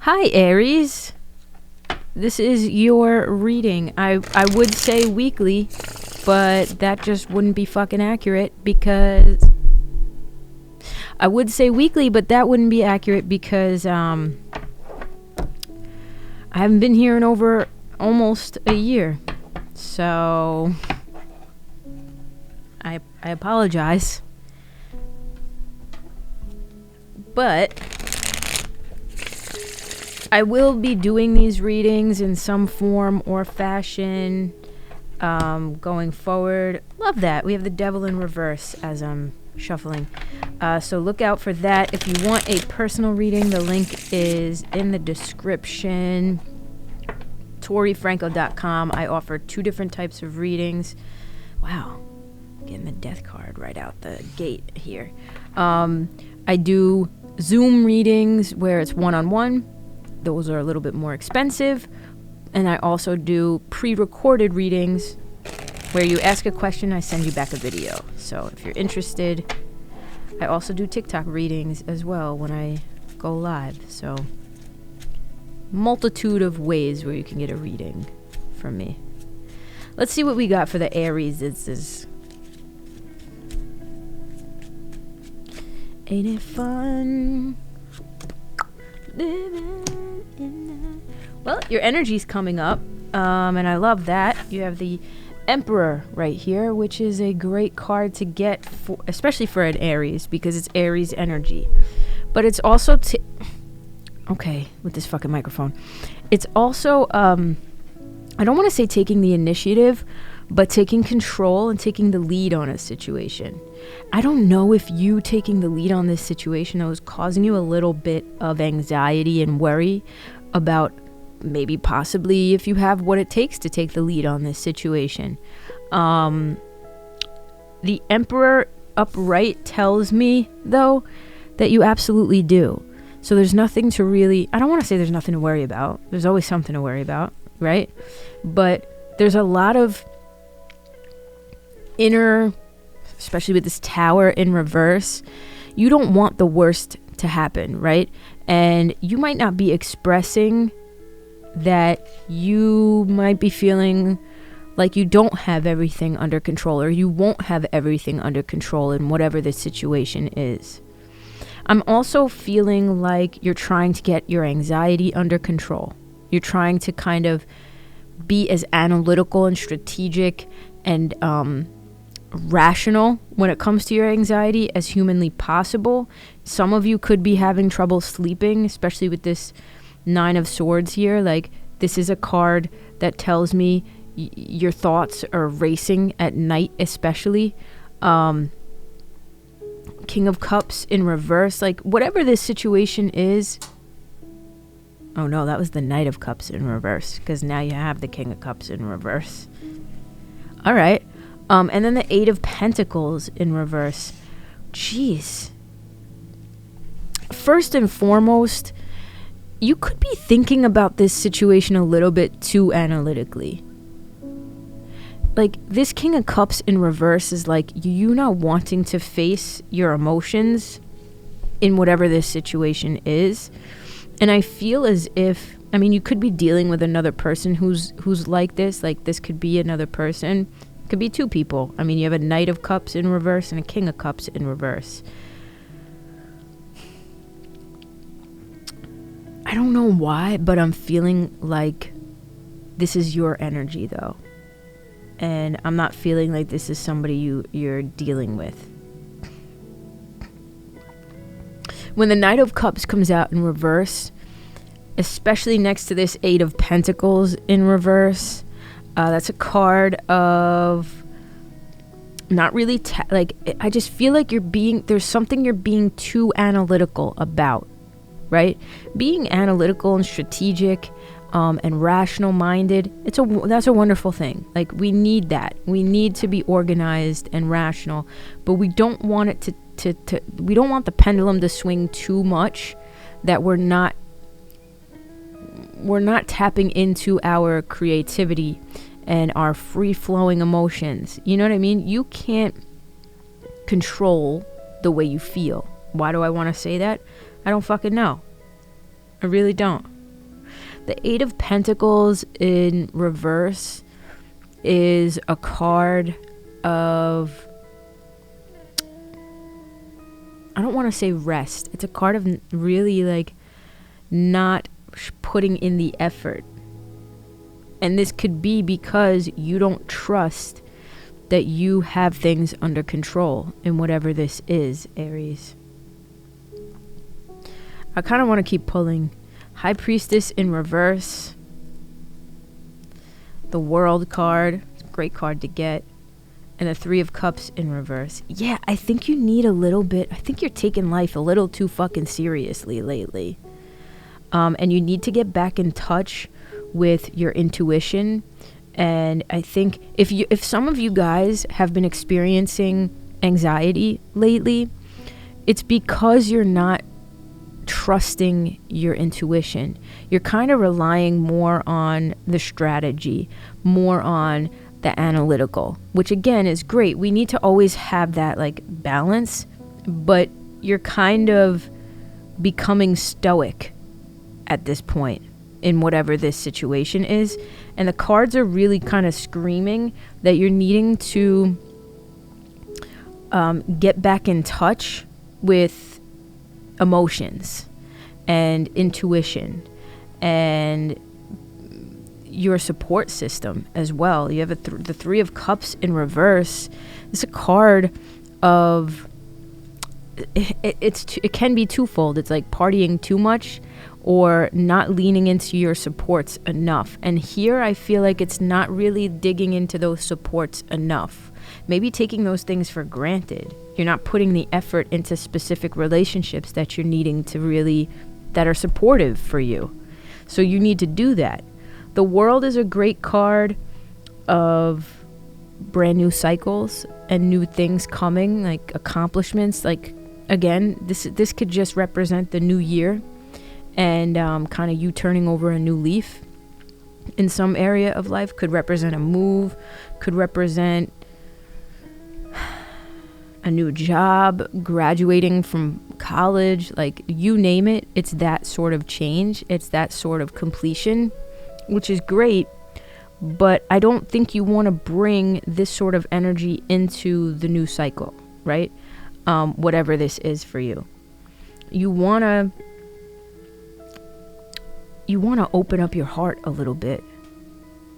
Hi, Aries. This is your reading. I would say weekly, but that just wouldn't be fucking accurate because... I would say weekly, but that wouldn't be accurate because I haven't been here in over almost a year. So I apologize. But I will be doing these readings in some form or fashion going forward. Love that. We have the devil in reverse as I'm shuffling. So look out for that. If you want a personal reading, the link is in the description. ToriFranco.com. I offer 2 different types of readings. Wow. Getting the death card right out the gate here. I do Zoom readings where it's one-on-one. Those are a little bit more expensive. And I also do pre-recorded readings where you ask a question, I send you back a video. So if you're interested, I also do TikTok readings as well when I go live. So multitude of ways where you can get a reading from me. Let's see what we got for the Aries. Ain't it fun? Well, your energy's coming up, and I love that. You have the Emperor right here, which is a great card to get, especially for an Aries, because it's Aries energy. But it's also... okay, with this fucking microphone. It's also, I don't want to say taking the initiative, but taking control and taking the lead on a situation. I don't know if you taking the lead on this situation that was causing you a little bit of anxiety and worry about maybe possibly if you have what it takes to take the lead on this situation. The Emperor upright tells me, though, that you absolutely do. So there's nothing to really... I don't want to say there's nothing to worry about. There's always something to worry about, right? But there's a lot of inner... especially with this Tower in reverse, you don't want the worst to happen, right? And you might not be expressing that you might be feeling like you don't have everything under control, or you won't have everything under control in whatever the situation is. I'm also feeling like you're trying to get your anxiety under control. You're trying to kind of be as analytical and strategic and rational when it comes to your anxiety as humanly possible. Some of you could be having trouble sleeping, especially with this 9 of Swords here. Like, this is a card that tells me your thoughts are racing at night, especially. King of Cups in reverse. Like, whatever this situation is... oh no, that was the Knight of Cups in reverse, because now you have the King of Cups in reverse. All right. And then the 8 of Pentacles in reverse. Jeez. First and foremost, you could be thinking about this situation a little bit too analytically. Like, this King of Cups in reverse is like you not wanting to face your emotions in whatever this situation is. And I feel as if, I mean, you could be dealing with another person who's like this. Like, this could be another person. Could be 2 people. I mean, you have a Knight of Cups in reverse and a King of Cups in reverse. I don't know why, but I'm feeling like this is your energy, though. And I'm not feeling like this is somebody you're dealing with. When the Knight of Cups comes out in reverse, especially next to this 8 of Pentacles in reverse... that's a card of not really, I just feel like there's something you're being too analytical about, right? Being analytical and strategic and rational minded, that's a wonderful thing. Like, we need that. We need to be organized and rational, but we don't want it we don't want the pendulum to swing too much that we're not tapping into our creativity and our free-flowing emotions. You know what I mean? You can't control the way you feel. Why do I want to say that? I don't fucking know. I really don't. The Eight of Pentacles in reverse is a card of, I don't want to say rest. It's a card of really like not putting in the effort. And this could be because you don't trust that you have things under control in whatever this is, Aries. I kind of want to keep pulling. High Priestess in reverse. The World card. Great card to get. And the Three of Cups in reverse. Yeah, I think you need a little bit. I think you're taking life a little too fucking seriously lately. And you need to get back in touch with your intuition. And I think if some of you guys have been experiencing anxiety lately, it's because you're not trusting your intuition. You're kind of relying more on the strategy, more on the analytical, which again is great. We need to always have that like balance, but you're kind of becoming stoic at this point in whatever this situation is. And the cards are really kind of screaming that you're needing to get back in touch with emotions and intuition and your support system as well. You have the Three of Cups in reverse. It's a card of it can be twofold. It's like partying too much or not leaning into your supports enough. And here I feel like it's not really digging into those supports enough. Maybe taking those things for granted. You're not putting the effort into specific relationships that you're needing to really, that are supportive for you. So you need to do that. The World is a great card of brand new cycles and new things coming, like accomplishments. Like, again, this could just represent the new year and kind of you turning over a new leaf in some area of life. Could represent a move, could represent a new job, graduating from college, like you name it. It's that sort of change. It's that sort of completion, which is great. But I don't think you want to bring this sort of energy into the new cycle, right? Whatever this is for you. You want to open up your heart a little bit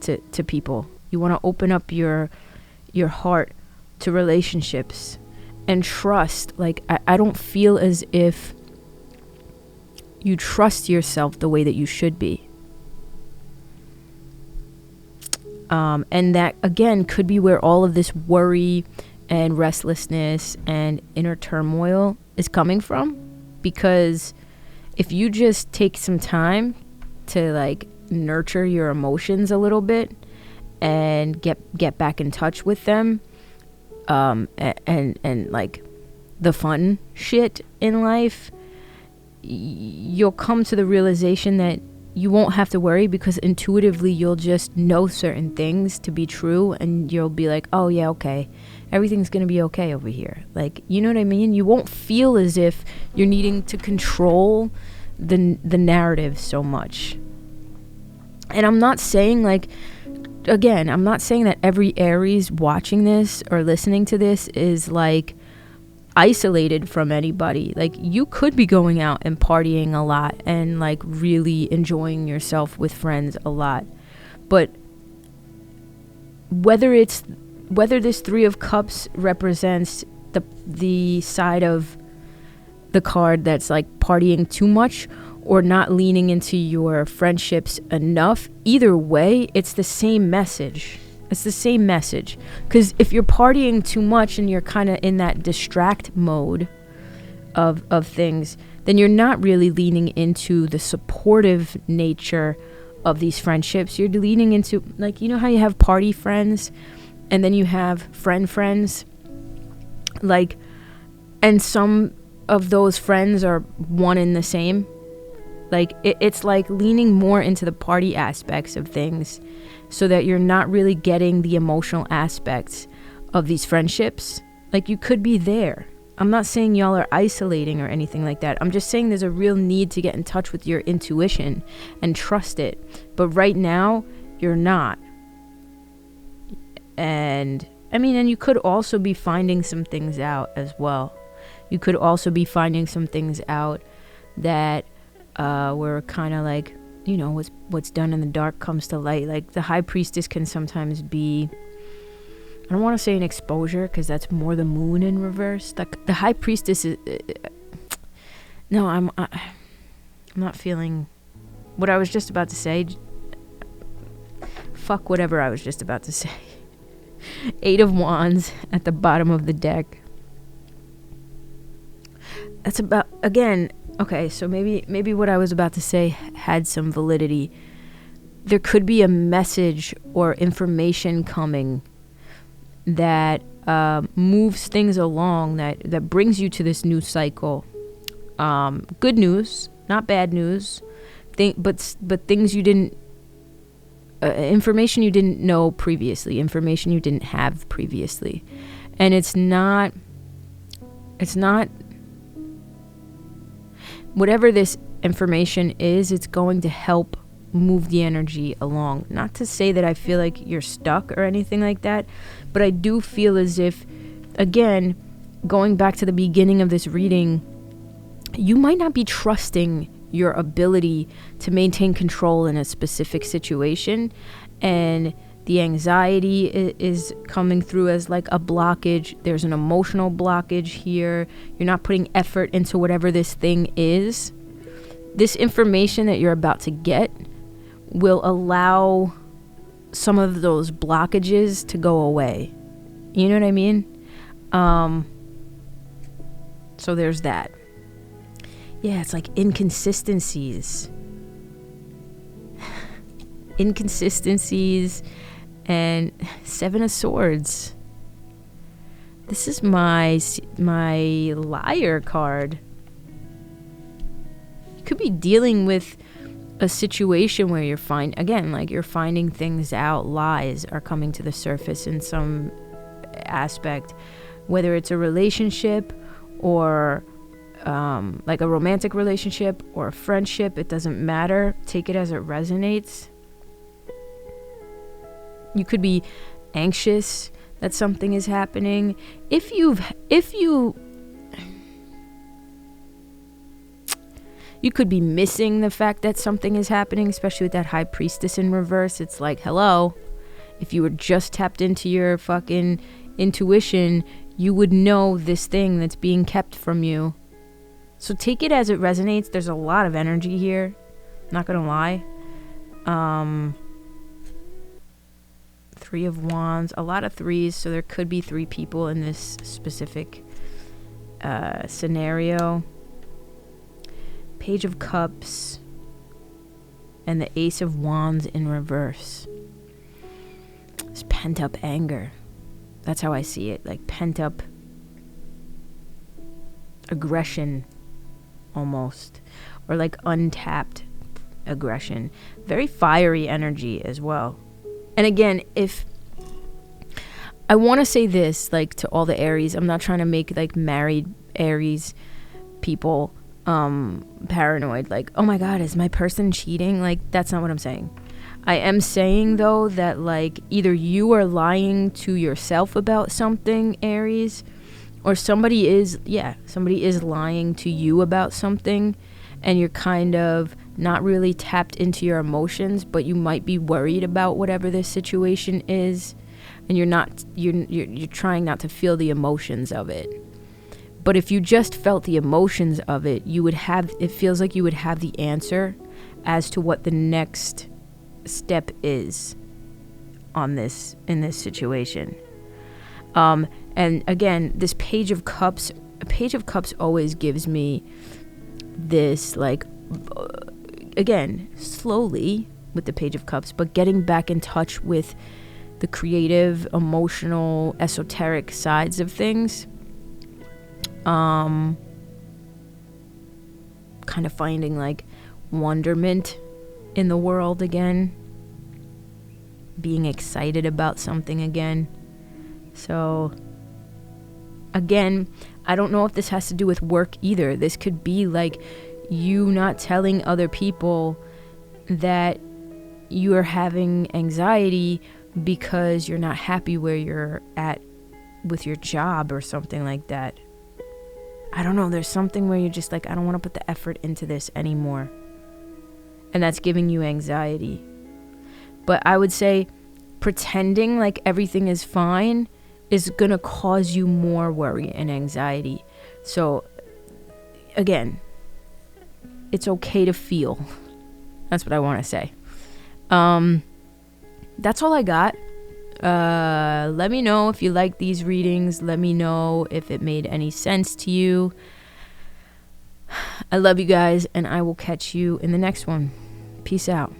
to people. You want to open up your heart to relationships and trust. Like, I don't feel as if you trust yourself the way that you should be. And that, again, could be where all of this worry and restlessness and inner turmoil is coming from. Because if you just take some time to, like, nurture your emotions a little bit and get back in touch with them, and like the fun shit in life, you'll come to the realization that you won't have to worry, because intuitively you'll just know certain things to be true, and you'll be like, oh yeah, okay, everything's gonna be okay over here. Like, you know what I mean? You won't feel as if you're needing to control the narrative so much. And I'm not saying, like, again, I'm not saying that every Aries watching this or listening to this is like isolated from anybody. Like, you could be going out and partying a lot and like really enjoying yourself with friends a lot. But whether this Three of Cups represents the side of the card that's like partying too much or not leaning into your friendships enough, either way, it's the same message. It's the same message. Because if you're partying too much and you're kind of in that distract mode of things, then you're not really leaning into the supportive nature of these friendships. You're leaning into, like, you know how you have party friends and then you have friends? Like, and some of those friends are one and the same. Like, it's like leaning more into the party aspects of things so that you're not really getting the emotional aspects of these friendships. Like, you could be there. I'm not saying y'all are isolating or anything like that. I'm just saying there's a real need to get in touch with your intuition and trust it. But right now, you're not. And you could also be finding some things out as well. You could also be finding some things out that were kind of like, what's done in the dark comes to light. Like the high priestess can sometimes be, I don't want to say an exposure because that's more the moon in reverse. Like the high priestess is, no, I'm not feeling what I was just about to say. Fuck whatever I was just about to say. 8 of Wands at the bottom of the deck. That's about, again, okay, so maybe what I was about to say had some validity. There could be a message or information coming that moves things along, that brings you to this new cycle. Good news, not bad news, but things you didn't, information you didn't know previously, information you didn't have previously. And it's not, whatever this information is, it's going to help move the energy along. Not to say that I feel like you're stuck or anything like that, but I do feel as if, again, going back to the beginning of this reading, you might not be trusting your ability to maintain control in a specific situation, and the anxiety is coming through as like a blockage. There's an emotional blockage here. You're not putting effort into whatever this thing is. This information that you're about to get will allow some of those blockages to go away. You know what I mean? So there's that. Yeah, it's like inconsistencies. Inconsistencies and 7 of Swords. This is my Liar card. You could be dealing with a situation where you're finding things out. Lies are coming to the surface in some aspect, whether it's a relationship or like a romantic relationship or a friendship. It doesn't matter. Take it as it resonates. You could be anxious that something is happening. If you could be missing the fact that something is happening, especially with that high priestess in reverse. It's like, hello, if you were just tapped into your fucking intuition, you would know this thing that's being kept from you. So take it as it resonates. There's a lot of energy here, not gonna lie. 3 of Wands, a lot of 3s, so there could be 3 people in this specific scenario. Page of Cups and the Ace of Wands in reverse. It's pent up anger. That's how I see it, like pent up aggression almost, or like untapped aggression. Very fiery energy as well. And again, if I want to say this, like to all the Aries, I'm not trying to make like married Aries people paranoid, like, oh my god, is my person cheating? Like, that's not what I'm saying. I am saying though that like either you are lying to yourself about something, Aries, or somebody is lying to you about something, and you're kind of not really tapped into your emotions, but you might be worried about whatever this situation is, and you're trying not to feel the emotions of it. But if you just felt the emotions of it, it feels like you would have the answer as to what the next step is in this situation. And again, this Page of Cups always gives me this, like, again, slowly with the Page of Cups, but getting back in touch with the creative, emotional, esoteric sides of things. Kind of finding like wonderment in the world again, being excited about something again. So again, I don't know if this has to do with work either. This could be like you not telling other people that you are having anxiety because you're not happy where you're at with your job or something like that. I don't know. There's something where you're just like, I don't want to put the effort into this anymore. And that's giving you anxiety. But I would say pretending like everything is fine is going to cause you more worry and anxiety. So, again, it's okay to feel. That's what I want to say. That's all I got. Let me know if you like these readings. Let me know if it made any sense to you. I love you guys, and I will catch you in the next one. Peace out.